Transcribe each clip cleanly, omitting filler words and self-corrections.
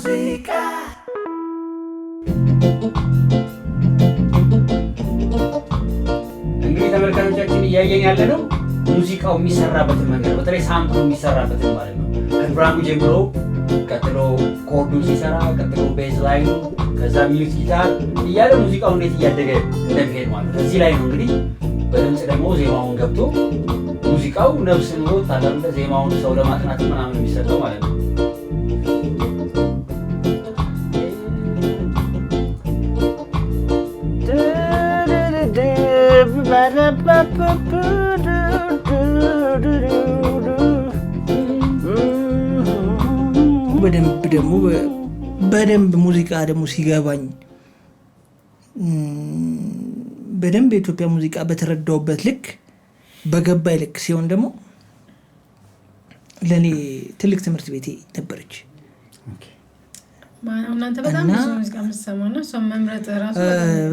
Música እንግዲህ ተመልካቾቻችን እያየን ያለነው ሙዚቃው የሚሰራበትን መንገድ በተለይ ሳምፕሉ የሚሰራበትን ማለት ነው። ከድራሙ ጀምሮ ቀጥሎ ኮርዱ ሲሰራ ቀጥሎ ቤዝ ላይኑ ከዛ ሚዩት ጊታር እያለ ሙዚቃው እንዴት እያደገ እንደሚሄድ ማለት ነው። እዚህ ላይ ነው እንግዲህ በድምጽ ደግሞ ዜማውን ገብቶ ሙዚቃው ነፍስ ኑሮ ታላላቅ ዜማውን ሰው ለማጥናት ምናምን የሚሰጠው ማለት ነው። በደንብ ሙዚቃ ደግሞ ሲገባኝ በደንብ የኢትዮጵያ ሙዚቃ በተረዳውበት ልክ በገባይ ልክ ሲሆን ደግሞ ለኔ ትልቅ ትምህርት ቤቴ ነበረች። እናንተ በጣም ብዙ ሙዚቃ የምትሰማውና እሷ መምረጥ ራሱ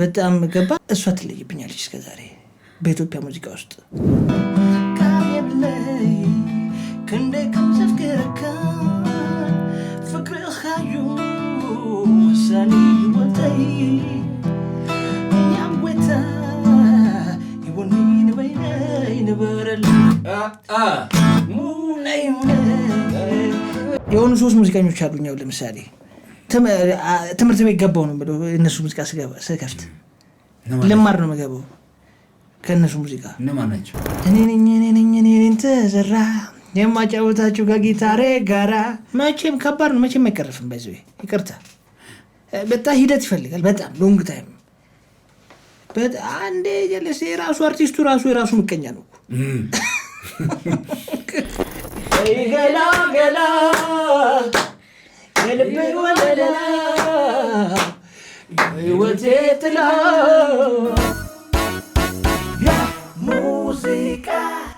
በጣም ገባ። እሷ ትለይብኛለች እስከዛሬ በኢትዮጵያ ሙዚቃ ውስጥ ክንዴ ከምዘፍከረካ ፍቅር ኻዩ ወሳኒ ወተይ ያወታ ይቦኒ ንበይነይ ንበረል ሙነይ የሆኑ ሶስት ሙዚቀኞች አሉኛው። ለምሳሌ ትምህርት ቤት ገባው ነው ብለው እነሱ ሙዚቃ ስከፍት ልማር ነው መገባው ከነሱ ሙዚቃ እነማን ናቸው? እኔ ነኝ ተዘራ የማጫወታችሁ ከጊታሬ ጋራ። መቼም ከባድ ነው፣ መቼም አይቀርፍም። በዚህ ይቅርታ በጣም ሂደት ይፈልጋል። በጣም ሎንግ ታይም። አንዴ ጀለስ የራሱ አርቲስቱ ራሱ የራሱ ምቀኛ ነው። ገላ ገላ የልቤ ወለላ ህይወቴ ጥላ Música